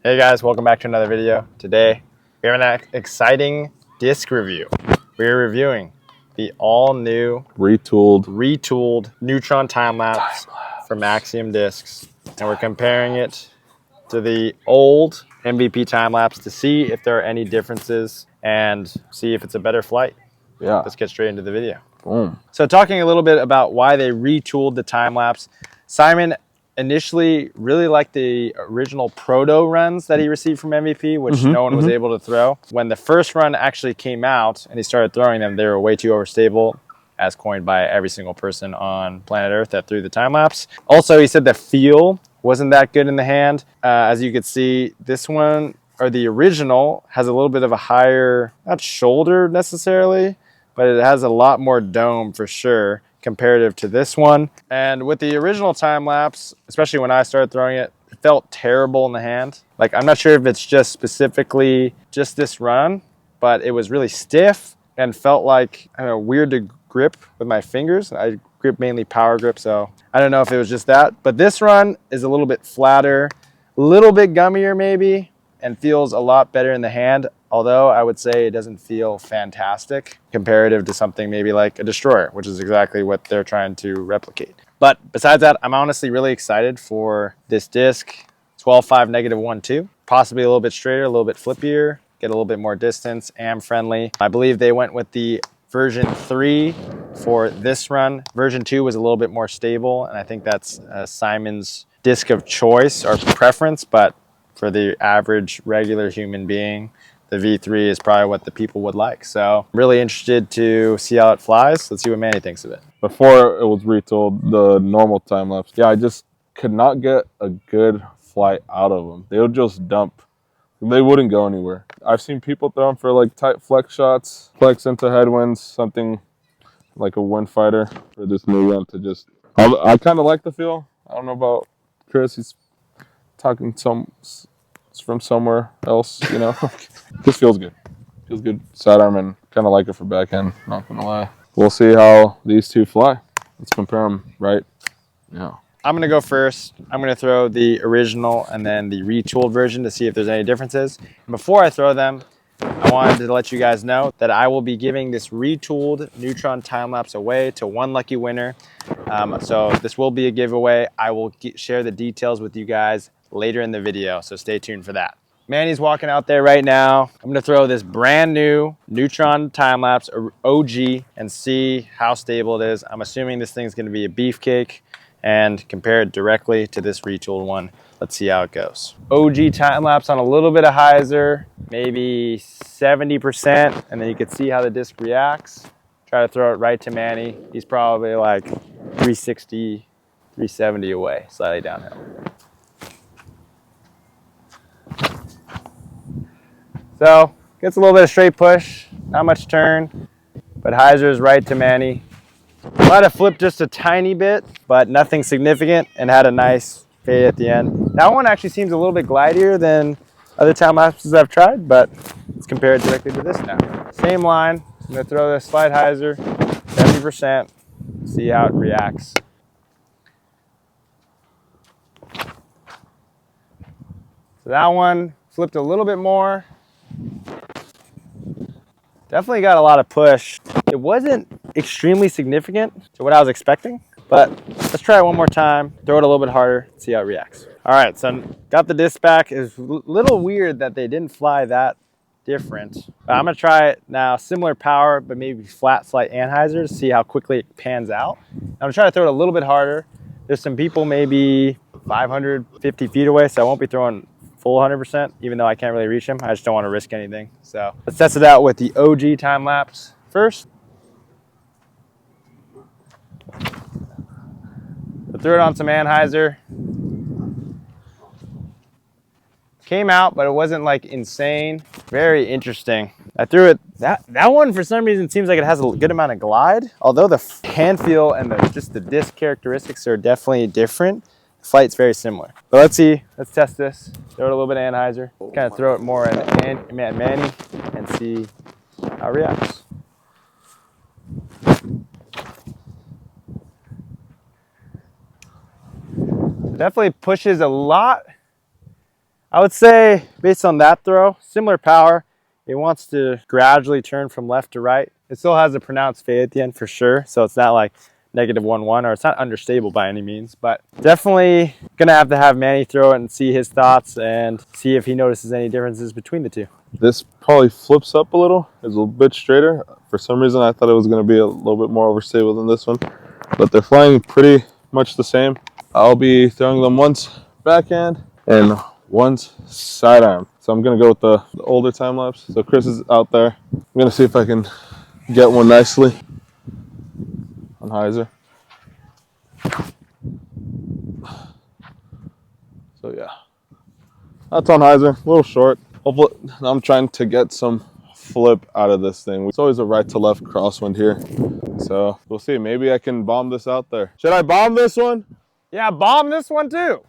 Hey guys, welcome back to another video. Today, we have an exciting disc review. We're reviewing the all-new Retooled Neutron Time-Lapse from Axiom Discs. And we're comparing it to the old MVP Time-Lapse to see if there are any differences and see if it's a better flight. Yeah. Let's get straight into the video. Boom. So talking a little bit about why they retooled the Time-Lapse. Simon initially really liked the original proto runs that he received from MVP, which no one was able to throw. When the first run actually came out and he started throwing them, they were way too overstable, as coined by every single person on planet Earth that threw the Time-Lapse. Also, he said the feel wasn't that good in the hand. As you could see, this one, or the original, has a little bit of a higher, not shoulder necessarily, but it has a lot more dome for sure comparative to this one. And with the original Time-Lapse, especially when I started throwing it, it felt terrible in the hand. Like, I'm not sure if it's just specifically just this run, but it was really stiff and felt like, I don't know, weird to grip with my fingers. I grip mainly power grip, so I don't know if it was just that. But this run is a little bit flatter, a little bit gummier maybe, and feels a lot better in the hand. Although I would say it doesn't feel fantastic comparative to something maybe like a Destroyer, which is exactly what they're trying to replicate. But besides that, I'm honestly really excited for this disc. 12.5 -1.2, possibly a little bit straighter, a little bit flippier, get a little bit more distance, AM friendly. I believe they went with the version 3 for this run. Version 2 was a little bit more stable, and I think that's Simon's disc of choice or preference, but for the average regular human being, the V3 is probably what the people would like. So I'm really interested to see how it flies. Let's see what Manny thinks of it. Before it was retooled, the normal Time-Lapse, yeah, I just could not get a good flight out of them. They would just dump. They wouldn't go anywhere. I've seen people throw them for like tight flex shots, flex into headwinds, something like a wind fighter for this new one to just, I kind of like the feel. I don't know about Chris. He's talking from somewhere else, you know. This feels good. Feels good sidearm, and kind of like it for backhand, not gonna lie. We'll see how these two fly. Let's compare them, right? Yeah. I'm gonna go first. I'm gonna throw the original and then the retooled version to see if there's any differences. And before I throw them, I wanted to let you guys know that I will be giving this retooled Neutron Time-Lapse away to one lucky winner. So this will be a giveaway. I will share the details with you guys later in the video, so stay tuned for that. Manny's walking out there right now. I'm gonna throw this brand new Neutron Time-Lapse OG and see how stable it is. I'm assuming this thing's gonna be a beefcake and compare it directly to this retooled one. Let's see how it goes. OG Time-Lapse on a little bit of hyzer, maybe 70%, and then you can see how the disc reacts. Try to throw it right to Manny. He's probably like 360, 370 away, slightly downhill. So, gets a little bit of straight push, not much turn, but hyzer is right to Manny. Might have flipped just a tiny bit, but nothing significant, and had a nice fade at the end. That one actually seems a little bit glidier than other Time-Lapses I've tried, but let's compare it directly to this now. Same line, I'm gonna throw this slide hyzer, 70%, see how it reacts. So that one flipped a little bit more. Definitely got a lot of push. It wasn't extremely significant to what I was expecting, but let's try it one more time, throw it a little bit harder, see how it reacts. All right, so got the disc back. It's a little weird that they didn't fly that different. But I'm gonna try it now, similar power, but maybe flat flight anhyzer to see how quickly it pans out. I'm gonna try to throw it a little bit harder. There's some people maybe 550 feet away, so I won't be throwing full 100%, even though I can't really reach him. I just don't want to risk anything. So let's test it out with the OG Time-Lapse first. So threw it on some anhyzer. Came out, but it wasn't like insane. Very interesting. I threw it, that one for some reason seems like it has a good amount of glide, although the hand feel and just the disc characteristics are definitely different. The flight's very similar. But let's see, let's test this. Throw it a little bit of anhyzer, kind of throw it more at Manny and see how it reacts. It definitely pushes a lot. I would say based on that throw, similar power. It wants to gradually turn from left to right. It still has a pronounced fade at the end for sure. So it's not like -1-1, or it's not understable by any means, but definitely gonna have Manny throw it and see his thoughts and see if he notices any differences between the two. This probably flips up a little. It's a little bit straighter. For some reason, I thought it was going to be a little bit more overstable than this one, but they're flying pretty much the same. I'll be throwing them once backhand and once sidearm. So I'm going to go with the older time lapse. So Chris is out there. I'm going to see if I can get one nicely on hyzer. So yeah, that's on hyzer. A little short. Hopefully, I'm trying to get some flip out of this thing. It's always a right to left crosswind here. So we'll see. Maybe I can bomb this out there. Should I bomb this one? Yeah, bomb this one too.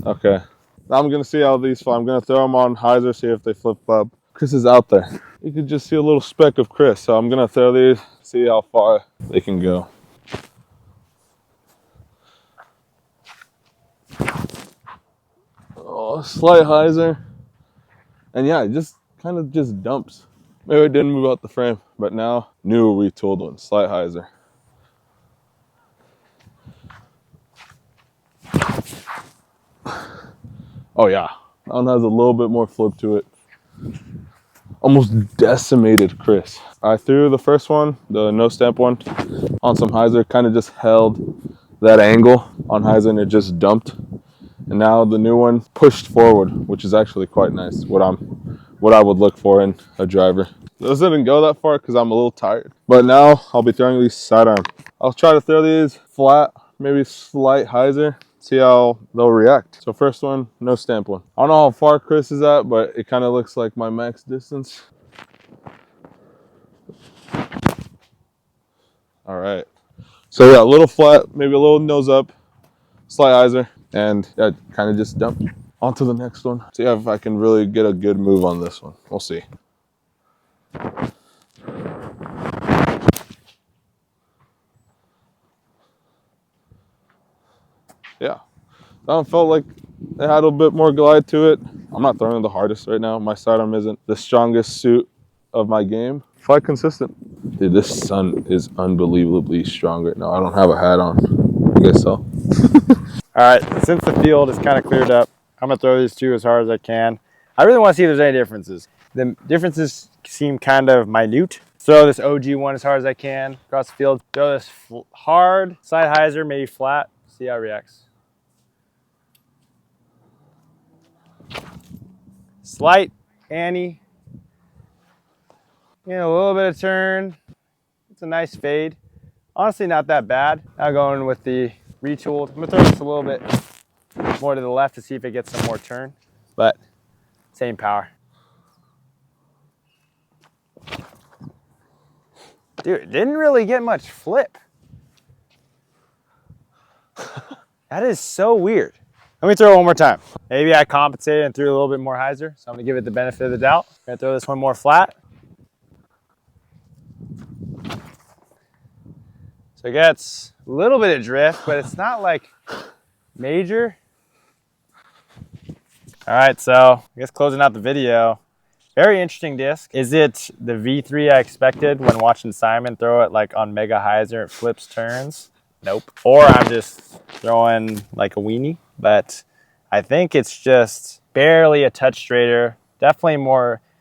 Okay. Now I'm going to see how these fly. I'm going to throw them on hyzer, see if they flip up. Chris is out there. You can just see a little speck of Chris. So I'm going to throw these, see how far they can go. Oh, slight hyzer. And yeah, it just kind of just dumps. Maybe I didn't move out the frame, but now new retooled one, slight hyzer. Oh yeah, that one has a little bit more flip to it. Almost decimated Chris. I threw the first one, the no stamp one, on some hyzer, kind of just held that angle on hyzer and it just dumped. And now the new one pushed forward, which is actually quite nice. What I would look for in a driver. Those didn't go that far because I'm a little tired. But now I'll be throwing these sidearm. I'll try to throw these flat, maybe slight hyzer, see how they'll react. So first one, no stamp one. I don't know how far Chris is at, but it kind of looks like my max distance. All right. So yeah, a little flat, maybe a little nose up, slight hyzer, and yeah, kind of just dumped. On to the next one. See if I can really get a good move on this one. We'll see. Yeah, that one felt like it had a bit more glide to it. I'm not throwing the hardest right now. My sidearm isn't the strongest suit of my game. Fly consistent. Dude, this sun is unbelievably strong right now. I don't have a hat on. You guys saw? All right, since the field is kind of cleared up, I'm gonna throw these two as hard as I can. I really want to see if there's any differences. The differences seem kind of minute. Throw this OG one as hard as I can across the field. Throw this hard, side hyzer, maybe flat. See how it reacts. Slight Annie. You know, a little bit of turn. It's a nice fade. Honestly, not that bad. Now going with the Retooled. I'm gonna throw this a little bit more to the left to see if it gets some more turn, but same power. Dude, it didn't really get much flip. That is so weird. Let me throw it one more time. Maybe I compensated and threw a little bit more hyzer, so I'm gonna give it the benefit of the doubt. I'm gonna throw this one more flat. So it gets a little bit of drift, but it's not like major. All right, so I guess closing out the video. Very interesting disc. Is it the V3 I expected when watching Simon throw it like on mega hyzer, it flips turns? Nope. Or I'm just throwing like a weenie, but I think it's just barely a touch straighter. Definitely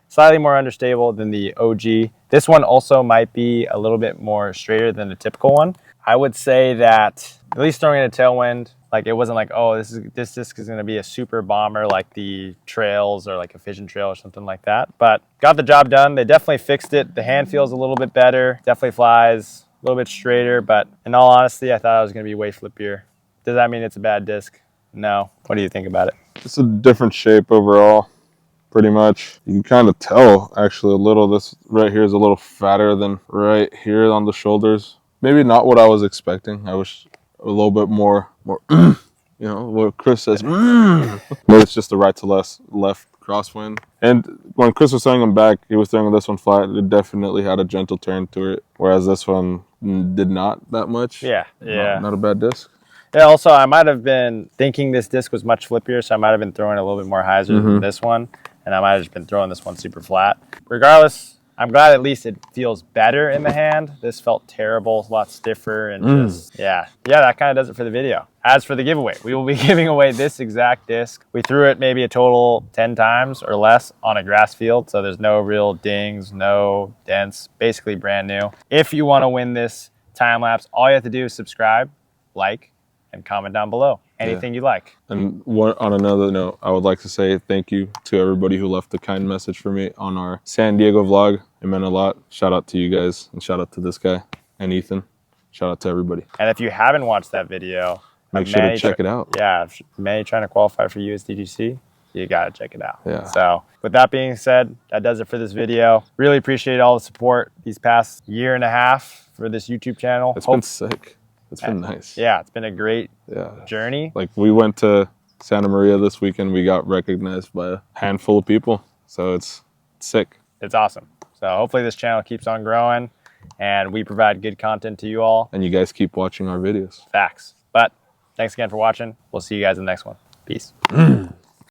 slightly more understable than the OG. This one also might be a little bit more straighter than the typical one. I would say that at least throwing in a tailwind, like it wasn't like, oh, this disc is gonna be a super bomber like the trails or like a fission trail or something like that. But got the job done. They definitely fixed it. The hand feels a little bit better. Definitely flies a little bit straighter, but in all honesty, I thought it was gonna be way flippier. Does that mean it's a bad disc? No. What do you think about it? It's a different shape overall, pretty much. You can kind of tell actually a little, this right here is a little fatter than right here on the shoulders. Maybe not what I was expecting. I wish a little bit more, you know, what Chris says, but it's just the right to left crosswind. And when Chris was throwing them back, he was throwing this one flat. It definitely had a gentle turn to it, whereas this one did not that much. Yeah. Not a bad disc. Yeah, also, I might have been thinking this disc was much flippier, so I might have been throwing a little bit more hyzer than this one, and I might have just been throwing this one super flat. Regardless, I'm glad at least it feels better in the hand. This felt terrible, a lot stiffer, and just, yeah, that kind of does it for the video. As for the giveaway, we will be giving away this exact disc. We threw it maybe a total 10 times or less on a grass field, so there's no real dings, no dents, basically brand new. If you want to win this time lapse, all you have to do is subscribe, like, and comment down below anything you like. And on another note, I would like to say thank you to everybody who left a kind message for me on our San Diego vlog. It meant a lot. Shout out to you guys, and shout out to this guy and Ethan. Shout out to everybody. And if you haven't watched that video, make sure to check it out. Yeah, Manny trying to qualify for USDGC, you gotta check it out. Yeah. So with that being said, that does it for this video. Really appreciate all the support these past year and a half for this YouTube channel. It's been sick. It's been nice. Yeah, it's been a great journey. Like, we went to Santa Maria this weekend. We got recognized by a handful of people. So it's sick. It's awesome. So hopefully this channel keeps on growing and we provide good content to you all. And you guys keep watching our videos. Facts. But thanks again for watching. We'll see you guys in the next one. Peace.